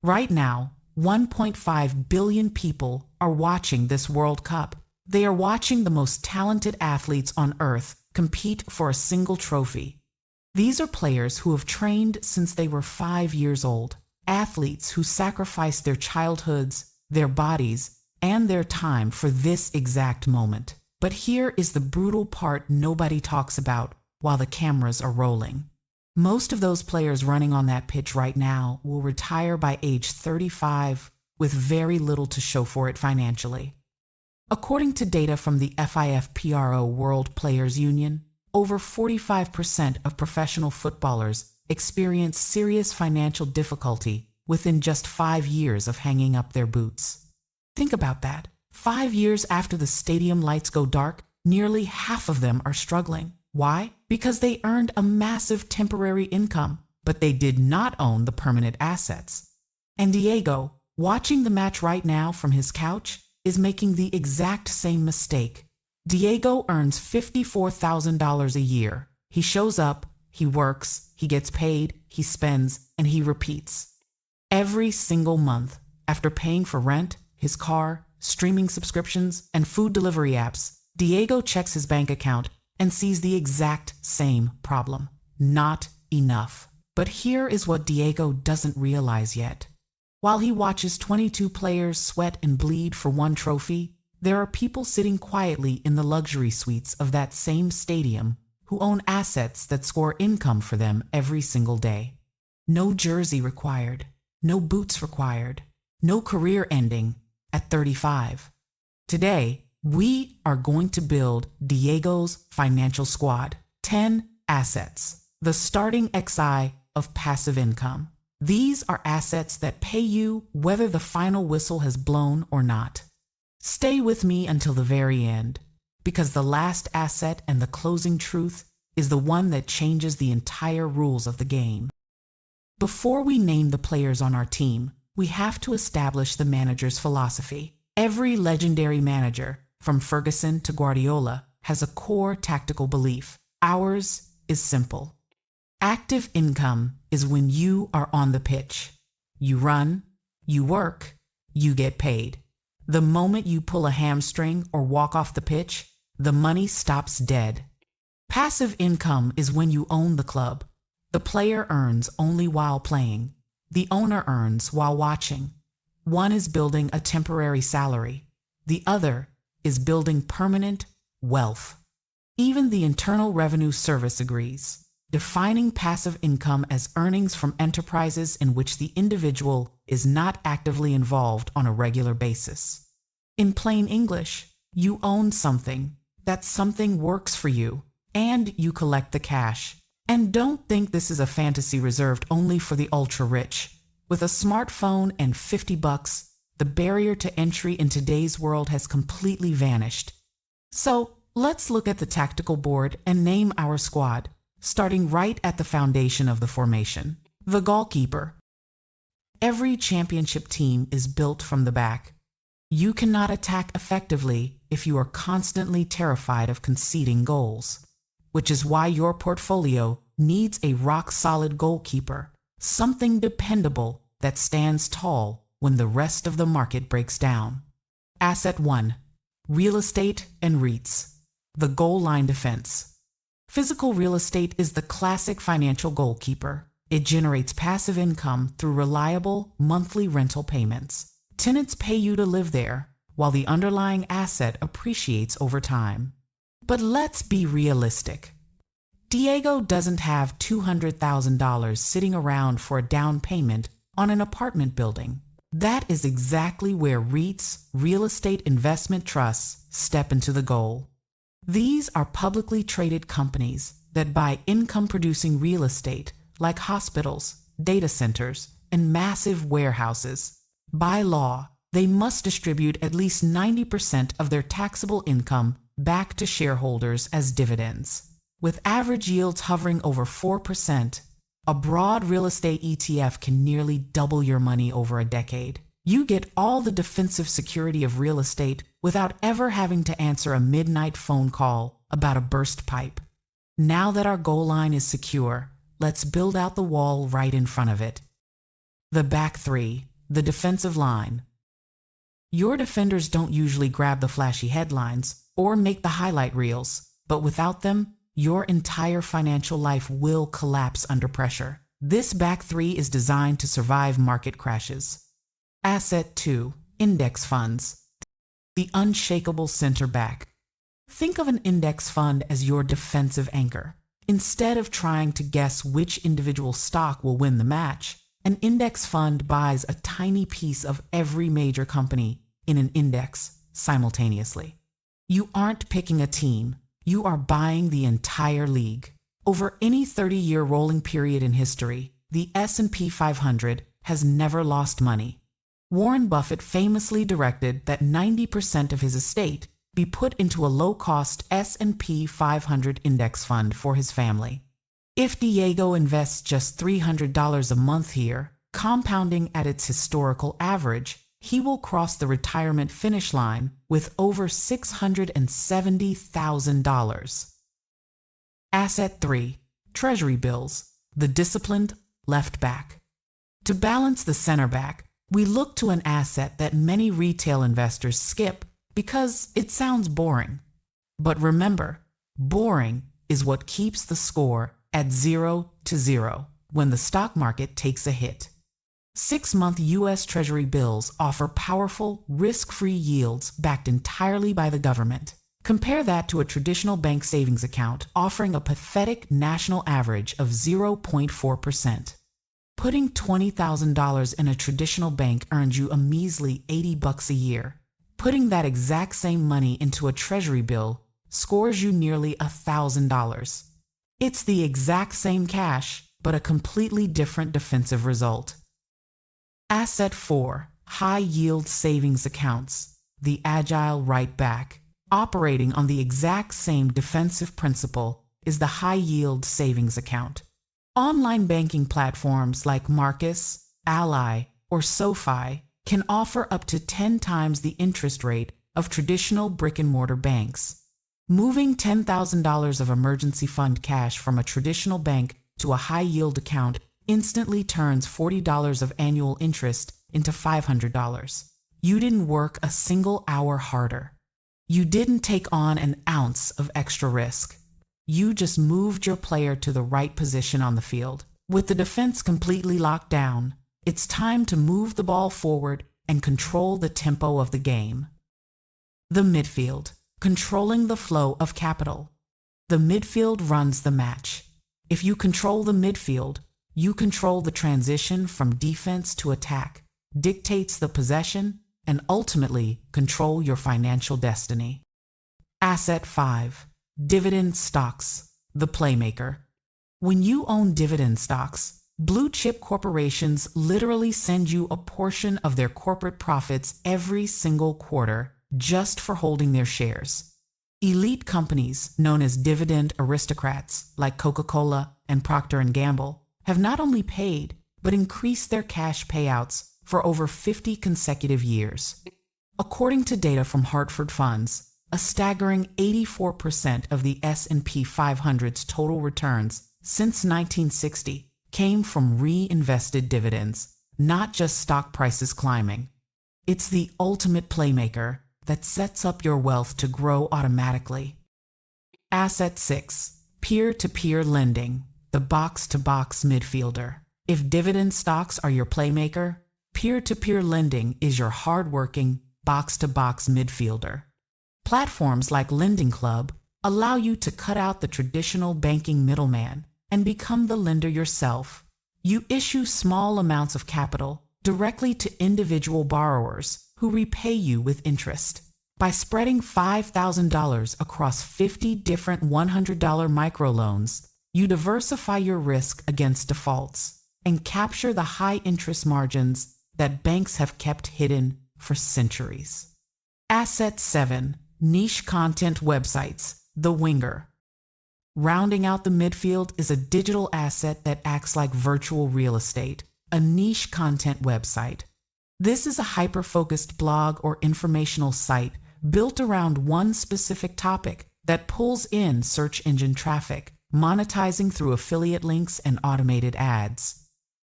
Right now, 1.5 billion people are watching this World Cup. They are watching the most talented athletes on earth compete for a single trophy. These are players who have trained since they were 5 years old, athletes who sacrificed their childhoods, their bodies, and their time for this exact moment. But here is the brutal part nobody talks about while the cameras are rolling. Most of those players running on that pitch right now will retire by age 35 with very little to show for it financially. According to data from the FIFPRO World Players Union, over 45% of professional footballers experience serious financial difficulty within just 5 years of hanging up their boots. Think about that. 5 years after the stadium lights go dark, nearly half of them are struggling. Why? Because they earned a massive temporary income, but they did not own the permanent assets. And Diego, watching the match right now from his couch, is making the exact same mistake. Diego earns $54,000 a year. He shows up, he works, he gets paid, he spends, and he repeats. Every single month, after paying for rent, his car, streaming subscriptions, and food delivery apps, Diego checks his bank account and sees the exact same problem. Not enough. But here is what Diego doesn't realize yet. While he watches 22 players sweat and bleed for one trophy, there are people sitting quietly in the luxury suites of that same stadium who own assets that score income for them every single day. No jersey required, no boots required, no career ending at 35. Today, we are going to build Diego's financial squad. 10 assets. The starting XI of passive income. These are assets that pay you whether the final whistle has blown or not. Stay with me until the very end, because the last asset and the closing truth is the one that changes the entire rules of the game. Before we name the players on our team, we have to establish the manager's philosophy. Every legendary manager, from Ferguson to Guardiola, has a core tactical belief. Ours is simple. Active income is when you are on the pitch. You run, you work, you get paid. The moment you pull a hamstring or walk off the pitch, the money stops dead. Passive income is when you own the club. The player earns only while playing. The owner earns while watching. One is building a temporary salary. The other is building permanent wealth. Even the Internal Revenue Service agrees, defining passive income as earnings from enterprises in which the individual is not actively involved on a regular basis. In plain English, you own something, that something works for you, and you collect the cash. And don't think this is a fantasy reserved only for the ultra-rich. With a smartphone and $50, the barrier to entry in today's world has completely vanished. So, let's look at the tactical board and name our squad, starting right at the foundation of the formation. The goalkeeper. Every championship team is built from the back. You cannot attack effectively if you are constantly terrified of conceding goals, which is why your portfolio needs a rock-solid goalkeeper, something dependable that stands tall when the rest of the market breaks down. Asset 1. Real estate and REITs. The goal line defense. Physical real estate is the classic financial goalkeeper. It generates passive income through reliable monthly rental payments. Tenants pay you to live there, while the underlying asset appreciates over time. But let's be realistic. Diego doesn't have $200,000 sitting around for a down payment on an apartment building. That is exactly where REITs, real estate investment trusts, step into the goal. These are publicly traded companies that buy income-producing real estate like hospitals, data centers, and massive warehouses. By law, they must distribute at least 90% of their taxable income back to shareholders as dividends. With average yields hovering over 4%, a broad real estate ETF can nearly double your money over a decade. You get all the defensive security of real estate without ever having to answer a midnight phone call about a burst pipe. Now that our goal line is secure, let's build out the wall right in front of it. The back three. the defensive line. Your defenders don't usually grab the flashy headlines or make the highlight reels, but without them, your entire financial life will collapse under pressure. This back three is designed to survive market crashes. Asset 2. Index funds. The unshakable center back. Think of an index fund as your defensive anchor. Instead of trying to guess which individual stock will win the match, an index fund buys a tiny piece of every major company in an index simultaneously. You aren't picking a team, you are buying the entire league. Over any 30-year rolling period in history, the S&P 500 has never lost money. Warren Buffett famously directed that 90% of his estate be put into a low-cost S&P 500 index fund for his family. If Diego invests just $300 a month here, compounding at its historical average, he will cross the retirement finish line with over $670,000. Asset 3. Treasury bills, the disciplined left back. To balance the center back, we look to an asset that many retail investors skip because it sounds boring. But remember, boring is what keeps the score at 0-0 when the stock market takes a hit. 6-month U.S. Treasury bills offer powerful, risk-free yields backed entirely by the government. Compare that to a traditional bank savings account offering a pathetic national average of 0.4%. Putting $20,000 in a traditional bank earns you a measly $80 a year. Putting that exact same money into a treasury bill scores you nearly $1,000. It's the exact same cash, but a completely different defensive result. Asset 4. High-yield savings accounts, the agile right back. Operating on the exact same defensive principle is the high-yield savings account. Online banking platforms like Marcus, Ally, or SoFi can offer up to 10 times the interest rate of traditional brick-and-mortar banks. Moving $10,000 of emergency fund cash from a traditional bank to a high-yield account instantly turns $40 of annual interest into $500. You didn't work a single hour harder. You didn't take on an ounce of extra risk. You just moved your player to the right position on the field. With the defense completely locked down, it's time to move the ball forward and control the tempo of the game. The midfield, controlling the flow of capital. The midfield runs the match. If you control the midfield, you control the transition from defense to attack, dictates the possession, and ultimately control your financial destiny. Asset 5. Dividend stocks, the playmaker. When you own dividend stocks, blue-chip corporations literally send you a portion of their corporate profits every single quarter just for holding their shares. Elite companies, known as dividend aristocrats like Coca-Cola and Procter & Gamble, have not only paid, but increased their cash payouts for over 50 consecutive years. According to data from Hartford Funds, a staggering 84% of the S&P 500's total returns since 1960 came from reinvested dividends, not just stock prices climbing. It's the ultimate playmaker that sets up your wealth to grow automatically. Asset 6. Peer-to-peer lending, the box-to-box midfielder. If dividend stocks are your playmaker, peer-to-peer lending is your hard-working, box-to-box midfielder. Platforms like Lending Club allow you to cut out the traditional banking middleman and become the lender yourself. You issue small amounts of capital directly to individual borrowers who repay you with interest. By spreading $5,000 across 50 different $100 microloans, you diversify your risk against defaults and capture the high interest margins that banks have kept hidden for centuries. Asset 7. Niche content websites, the winger. Rounding out the midfield is a digital asset that acts like virtual real estate, a niche content website. This is a hyper-focused blog or informational site built around one specific topic that pulls in search engine traffic, monetizing through affiliate links and automated ads.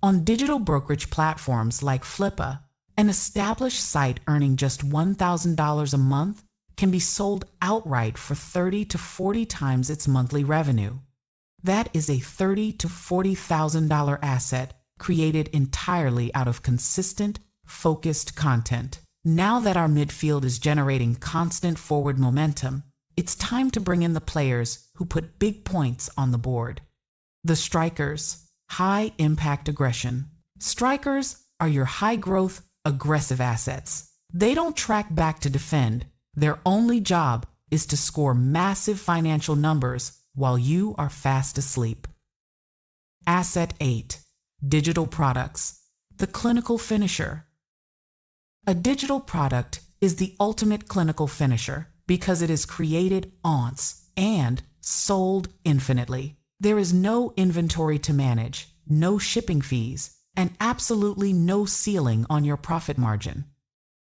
On digital brokerage platforms like Flippa, An established site earning just $1,000 a month can be sold outright for 30 to 40 times its monthly revenue. That is a $30,000 to $40,000 asset created entirely out of consistent, focused content. Now that our midfield is generating constant forward momentum, it's time to bring in the players who put big points on the board. The strikers, high-impact aggression. Strikers are your high-growth, aggressive assets. They don't track back to defend. Their only job is to score massive financial numbers while you are fast asleep. Asset 8. Digital products. The clinical finisher. A digital product is the ultimate clinical finisher because it is created once and sold infinitely. There is no inventory to manage, no shipping fees, and absolutely no ceiling on your profit margin.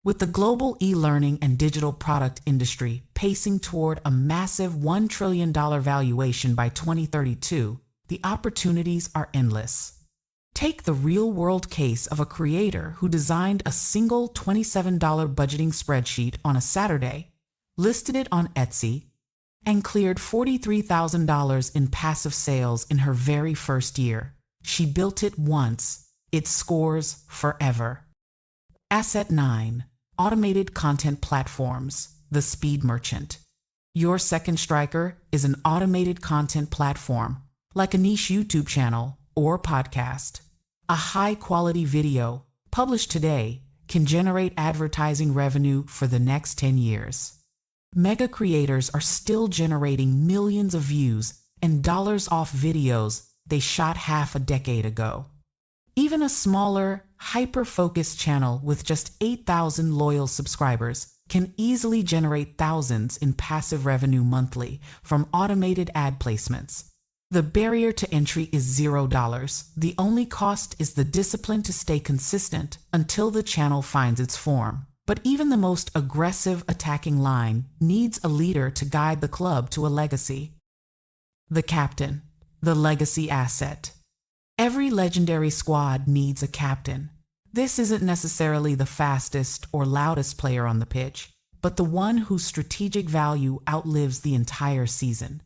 With the global e-learning and digital product industry pacing toward a massive $1 trillion valuation by 2032, the opportunities are endless. Take the real-world case of a creator who designed a single $27 budgeting spreadsheet on a Saturday, listed it on Etsy, and cleared $43,000 in passive sales in her very first year. She built it once. It scores forever. Asset 9. Automated content platforms. The speed merchant. Your second striker is an automated content platform, like a niche YouTube channel or podcast. A high-quality video published today can generate advertising revenue for the next 10 years. Mega creators are still generating millions of views and dollars off videos they shot half a decade ago. Even a smaller, hyper-focused channel with just 8,000 loyal subscribers can easily generate thousands in passive revenue monthly from automated ad placements. The barrier to entry is $0. The only cost is the discipline to stay consistent until the channel finds its form. But even the most aggressive attacking line needs a leader to guide the club to a legacy. The captain, the legacy asset. Every legendary squad needs a captain. This isn't necessarily the fastest or loudest player on the pitch, but the one whose strategic value outlives the entire season.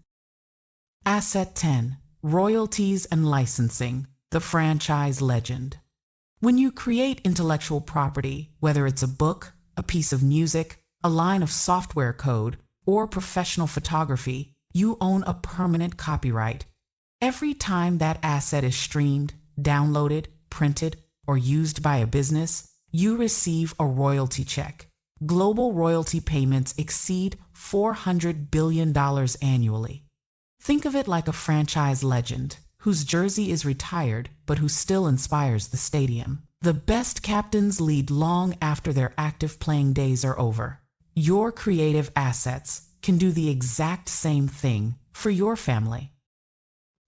Asset 10. Royalties and licensing. The franchise legend. When you create intellectual property, whether it's a book, a piece of music, a line of software code, or professional photography, you own a permanent copyright. Every time that asset is streamed, downloaded, printed, or used by a business, you receive a royalty check. Global royalty payments exceed $400 billion annually. Think of it like a franchise legend whose jersey is retired but who still inspires the stadium. The best captains lead long after their active playing days are over. Your creative assets can do the exact same thing for your family.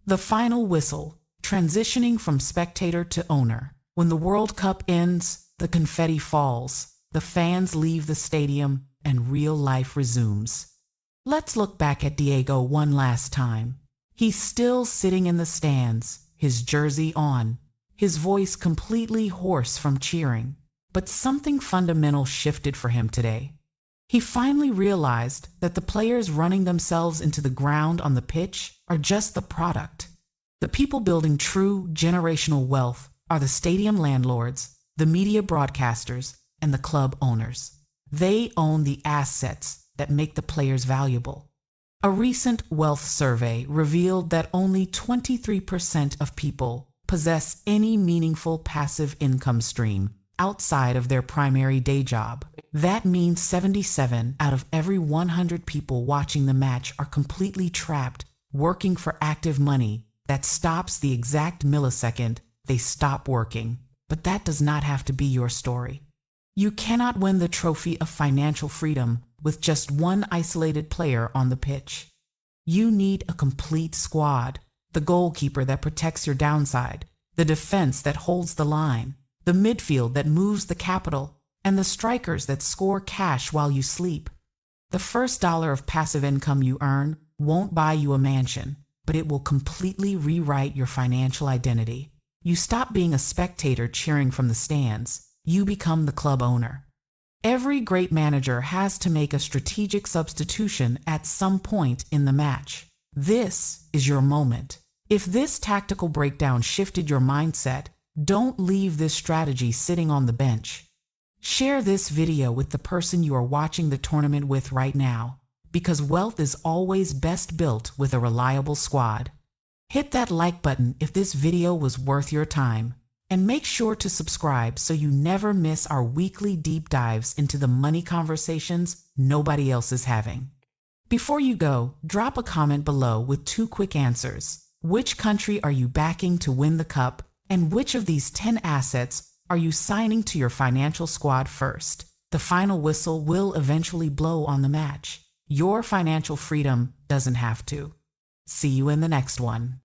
The final whistle, transitioning from spectator to owner. When the World Cup ends, the confetti falls, the fans leave the stadium, and real life resumes. Let's look back at Diego one last time. He's still sitting in the stands, his jersey on, his voice completely hoarse from cheering. But something fundamental shifted for him today. He finally realized that the players running themselves into the ground on the pitch are just the product. The people building true generational wealth are the stadium landlords, the media broadcasters, and the club owners. They own the assets that make the players valuable. A recent wealth survey revealed that only 23% of people possess any meaningful passive income stream outside of their primary day job. That means 77 out of every 100 people watching the match are completely trapped, working for active money that stops the exact millisecond they stop working. But that does not have to be your story. You cannot win the trophy of financial freedom with just one isolated player on the pitch. You need a complete squad, the goalkeeper that protects your downside, the defense that holds the line, the midfield that moves the capital, and the strikers that score cash while you sleep. The first dollar of passive income you earn won't buy you a mansion, but it will completely rewrite your financial identity. You stop being a spectator cheering from the stands. you become the club owner. Every great manager has to make a strategic substitution at some point in the match. This is your moment. If this tactical breakdown shifted your mindset, don't leave this strategy sitting on the bench. Share this video with the person you are watching the tournament with right now, because wealth is always best built with a reliable squad. Hit that like button if this video was worth your time, and make sure to subscribe so you never miss our weekly deep dives into the money conversations nobody else is having. Before you go, drop a comment below with 2 quick answers. Which country are you backing to win the cup, and which of these 10 assets are you signing to your financial squad first? The final whistle will eventually blow on the match. Your financial freedom doesn't have to. See you in the next one.